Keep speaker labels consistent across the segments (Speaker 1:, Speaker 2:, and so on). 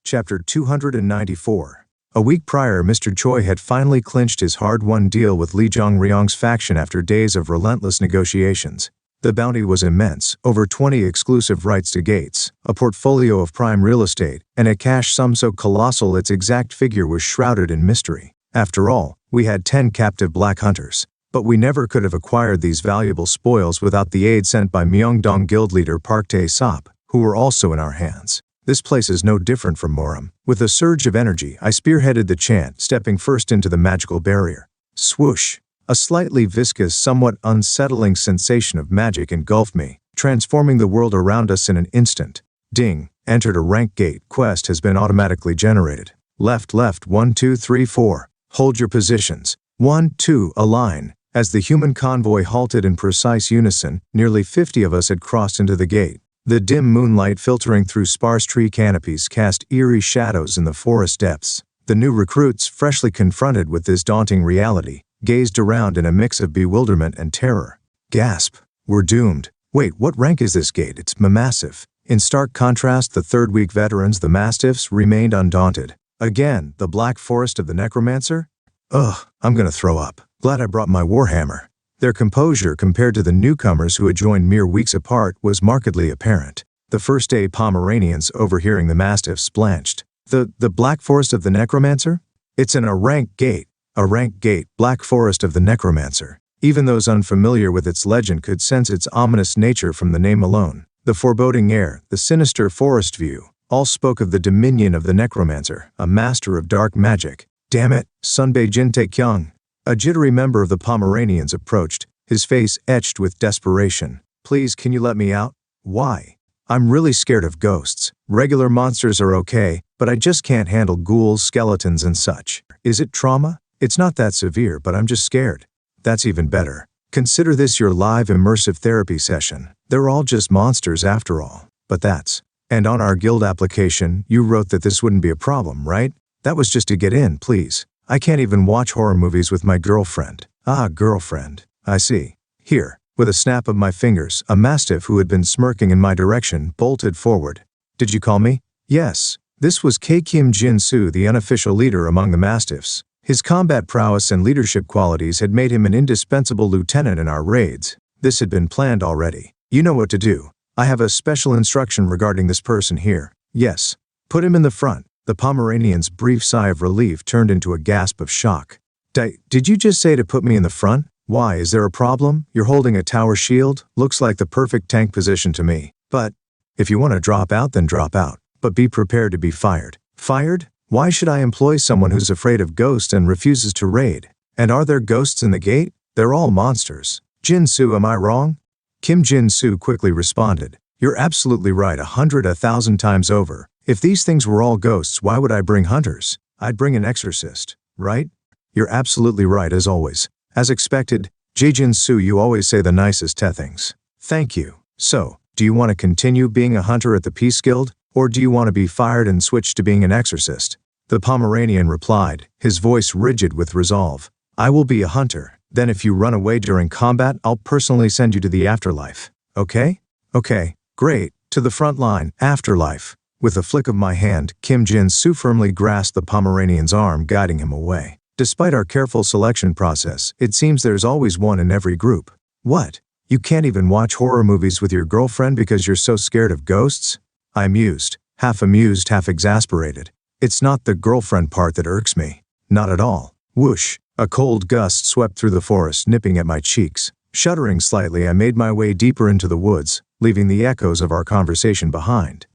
Speaker 1: Chapter 294. A week prior, Mr. Choi had finally clinched his hard-won deal with Lee Jong-ryong's faction after days of relentless negotiations. The bounty was immense, over 20 exclusive rights to gates, a portfolio of prime real estate, and a cash sum so colossal its exact figure was shrouded in mystery. After all, we had 10 captive black hunters. But we never could have acquired these valuable spoils without the aid sent by Myeongdong guild leader Park Tae-sop, who were also in our hands. This place is no different from Murim. With a surge of energy, I spearheaded the chant, stepping first into the magical barrier. Swoosh! A slightly viscous, somewhat unsettling sensation of magic engulfed me, transforming the world around us in an instant. Ding! Entered a rank gate. Quest has been automatically generated. Left, 1, 2, 3, 4. Hold your positions. 1, 2, align. As the human convoy halted in precise unison, nearly 50 of us had crossed into the gate. The dim moonlight filtering through sparse tree canopies cast eerie shadows in the forest depths. The new recruits, freshly confronted with this daunting reality, gazed around in a mix of bewilderment and terror. Gasp! We're doomed. Wait, what rank is this gate? It's massive. In stark contrast, the third-week veterans, the Mastiffs, remained undaunted. Again, the Black Forest of the Necromancer? Ugh, I'm gonna throw up. Glad I brought my warhammer. Their composure compared to the newcomers who had joined mere weeks apart was markedly apparent. The first-day Pomeranians, overhearing the Mastiffs, blanched. The Black Forest of the Necromancer? It's a rank gate. A rank gate, Black Forest of the Necromancer. Even those unfamiliar with its legend could sense its ominous nature from the name alone. The foreboding air, the sinister forest view, all spoke of the dominion of the Necromancer, a master of dark magic. Damn it, Sunbae Jin Taekyung. A jittery member of the Pomeranians approached, his face etched with desperation. Please, can you let me out? Why? I'm really scared of ghosts. Regular monsters are okay, but I just can't handle ghouls, skeletons, and such. Is it trauma? It's not that severe, but I'm just scared. That's even better. Consider this your live immersive therapy session. They're all just monsters after all. But that's. And on our guild application, you wrote that this wouldn't be a problem, right? That was just to get in, please. I can't even watch horror movies with my girlfriend. Ah, girlfriend. I see. Here. With a snap of my fingers, a mastiff who had been smirking in my direction bolted forward. Did you call me? Yes. This was K. Kim Jin-soo, the unofficial leader among the mastiffs. His combat prowess and leadership qualities had made him an indispensable lieutenant in our raids. This had been planned already. You know what to do. I have a special instruction regarding this person here. Yes. Put him in the front. The Pomeranian's brief sigh of relief turned into a gasp of shock. Did you just say to put me in the front? Why, is there a problem? You're holding a tower shield? Looks like the perfect tank position to me. But if you want to drop out, then drop out. But be prepared to be fired. Fired? Why should I employ someone who's afraid of ghosts and refuses to raid? And are there ghosts in the gate? They're all monsters. Jin-soo, am I wrong? Kim Jin-soo quickly responded. You're absolutely right 100,000 times over. If these things were all ghosts, why would I bring hunters? I'd bring an exorcist, right? You're absolutely right as always. As expected, Jin-soo, you always say the nicest things. Thank you. So, do you want to continue being a hunter at the Peace Guild, or do you want to be fired and switch to being an exorcist? The Pomeranian replied, his voice rigid with resolve. I will be a hunter. Then if you run away during combat, I'll personally send you to the afterlife. Okay? Okay, great. To the front line, afterlife. With a flick of my hand, Kim Jin-soo firmly grasped the Pomeranian's arm, guiding him away. Despite our careful selection process, it seems there's always one in every group. What? You can't even watch horror movies with your girlfriend because you're so scared of ghosts? I mused, half exasperated. It's not the girlfriend part that irks me. Not at all. Whoosh! A cold gust swept through the forest, nipping at my cheeks. Shuddering slightly, I made my way deeper into the woods, leaving the echoes of our conversation behind.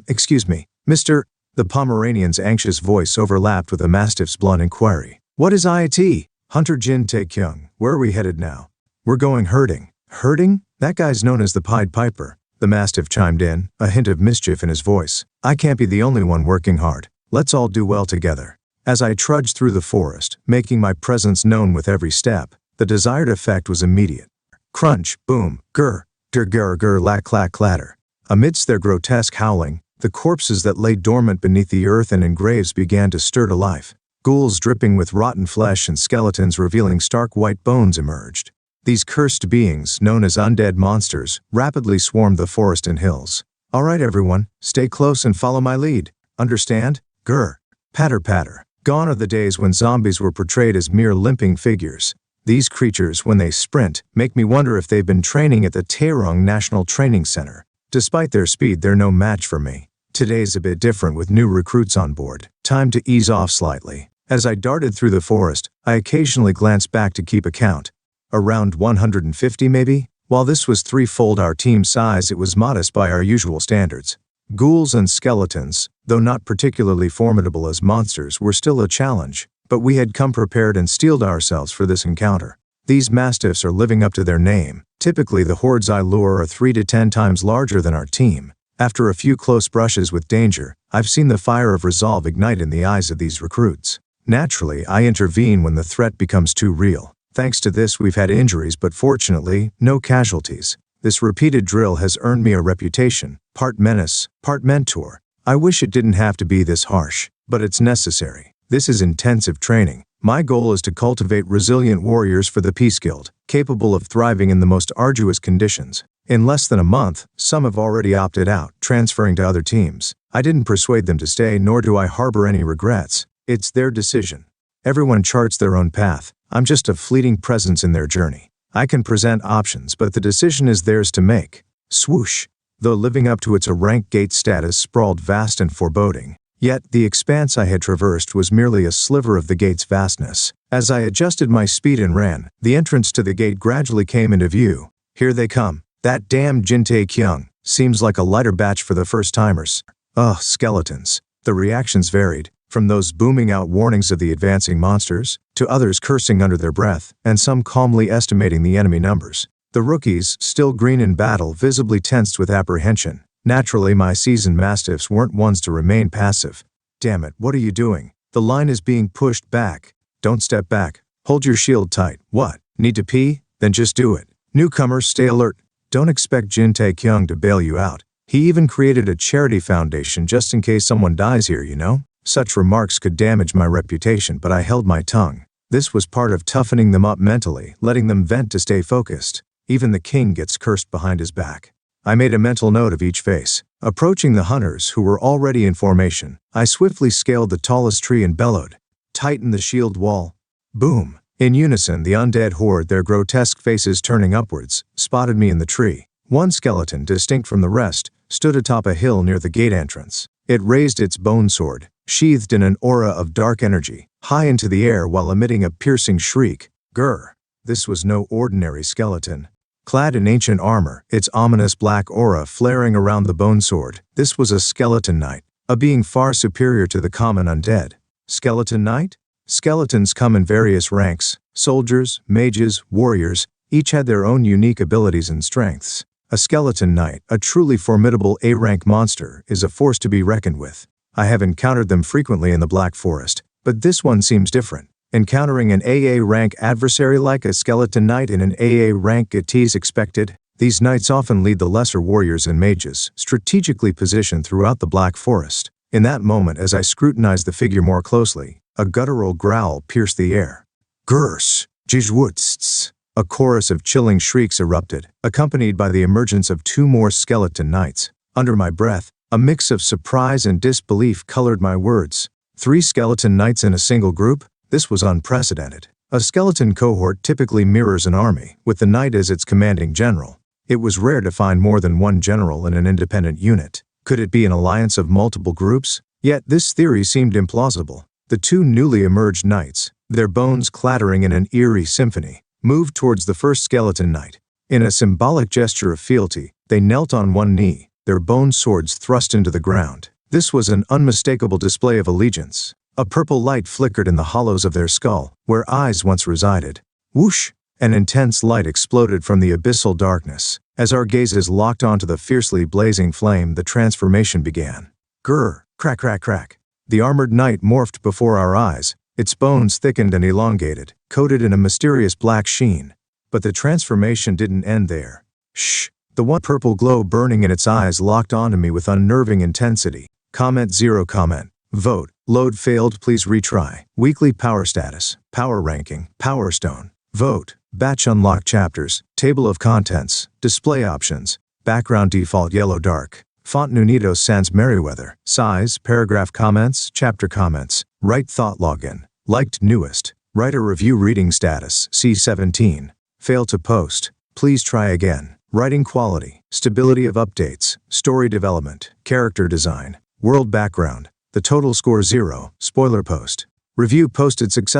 Speaker 1: Excuse me, Mr. The Pomeranian's anxious voice overlapped with the Mastiff's blunt inquiry. What is IT? Hunter Jin Taekyung, where are we headed now? We're going herding. Herding? That guy's known as the Pied Piper. The Mastiff chimed in, a hint of mischief in his voice. I can't be the only one working hard. Let's all do well together. As I trudged through the forest, making my presence known with every step, the desired effect was immediate. Crunch, boom, grr, grr, lack, clack, clatter. Amidst their grotesque howling, the corpses that lay dormant beneath the earth and in graves began to stir to life. Ghouls dripping with rotten flesh and skeletons revealing stark white bones emerged. These cursed beings, known as undead monsters, rapidly swarmed the forest and hills. All right, everyone, stay close and follow my lead. Understand? Grr. Patter patter. Gone are the days when zombies were portrayed as mere limping figures. These creatures, when they sprint, make me wonder if they've been training at the Taerong National Training Center. Despite their speed, they're no match for me. Today's a bit different with new recruits on board. Time to ease off slightly. As I darted through the forest, I occasionally glanced back to keep a count. Around 150 maybe? While this was threefold our team size, it was modest by our usual standards. Ghouls and skeletons, though not particularly formidable as monsters, were still a challenge, but we had come prepared and steeled ourselves for this encounter. These mastiffs are living up to their name. Typically the hordes I lure are 3 to 10 times larger than our team. After a few close brushes with danger, I've seen the fire of resolve ignite in the eyes of these recruits. Naturally, I intervene when the threat becomes too real. Thanks to this, we've had injuries, but fortunately, no casualties. This repeated drill has earned me a reputation, part menace, part mentor. I wish it didn't have to be this harsh, but it's necessary. This is intensive training. My goal is to cultivate resilient warriors for the Peace Guild, capable of thriving in the most arduous conditions. In less than a month, some have already opted out, transferring to other teams. I didn't persuade them to stay, nor do I harbor any regrets. It's their decision. Everyone charts their own path. I'm just a fleeting presence in their journey. I can present options, but the decision is theirs to make. Swoosh. Though living up to its rank gate status sprawled vast and foreboding, yet the expanse I had traversed was merely a sliver of the gate's vastness. As I adjusted my speed and ran, the entrance to the gate gradually came into view. Here they come. That damn Jin-tae Kyung. Seems like a lighter batch for the first-timers. Ugh, skeletons. The reactions varied, from those booming out warnings of the advancing monsters, to others cursing under their breath, and some calmly estimating the enemy numbers. The rookies, still green in battle, visibly tensed with apprehension. Naturally, my seasoned mastiffs weren't ones to remain passive. Damn it, what are you doing? The line is being pushed back. Don't step back. Hold your shield tight. What? Need to pee? Then just do it. Newcomers, stay alert. Don't expect Jin-tae Kyung to bail you out. He even created a charity foundation just in case someone dies here, you know? Such remarks could damage my reputation, but I held my tongue. This was part of toughening them up mentally, letting them vent to stay focused. Even the king gets cursed behind his back. I made a mental note of each face. Approaching the hunters, who were already in formation, I swiftly scaled the tallest tree and bellowed. Tighten the shield wall. Boom. In unison, the undead horde, their grotesque faces turning upwards, spotted me in the tree. One skeleton, distinct from the rest, stood atop a hill near the gate entrance. It raised its bone sword, sheathed in an aura of dark energy, high into the air while emitting a piercing shriek. Grr. This was no ordinary skeleton. Clad in ancient armor, its ominous black aura flaring around the bone sword, this was a skeleton knight, a being far superior to the common undead. Skeleton knight? Skeletons come in various ranks. Soldiers, mages, warriors, each had their own unique abilities and strengths. A skeleton knight, a truly formidable A-rank monster, is a force to be reckoned with. I have encountered them frequently in the Black Forest, but this one seems different. Encountering an AA rank adversary like a skeleton knight in an AA rank is expected. These knights often lead the lesser warriors and mages, strategically positioned throughout the Black Forest. In that moment, as I scrutinized the figure more closely, a guttural growl pierced the air. Gurs, jizwutsts. A chorus of chilling shrieks erupted, accompanied by the emergence of 2 more skeleton knights. Under my breath, a mix of surprise and disbelief colored my words. 3 skeleton knights in a single group? This was unprecedented. A skeleton cohort typically mirrors an army, with the knight as its commanding general. It was rare to find more than one general in an independent unit. Could it be an alliance of multiple groups? Yet this theory seemed implausible. The 2 newly emerged knights, their bones clattering in an eerie symphony, moved towards the first skeleton knight. In a symbolic gesture of fealty, they knelt on one knee, their bone swords thrust into the ground. This was an unmistakable display of allegiance. A purple light flickered in the hollows of their skull, where eyes once resided. Whoosh! An intense light exploded from the abyssal darkness. As our gazes locked onto the fiercely blazing flame, the transformation began. Grr! Crack, crack, crack. The armored knight morphed before our eyes, its bones thickened and elongated, coated in a mysterious black sheen. But the transformation didn't end there. Shh! The one purple glow burning in its eyes locked onto me with unnerving intensity. Comment 0 comment. Vote. Load failed, please retry. Weekly power status. Power ranking. Power stone. Vote. Batch unlocked chapters. Table of contents. Display options. Background default yellow dark. Font Nunidos Sans Merriweather. Size, paragraph comments, chapter comments. Write thought login. Liked newest. Writer review reading status, C17. Fail to post. Please try again. Writing quality. Stability of updates. Story development. Character design. World background. The total score 0. Spoiler post. Review posted successfully.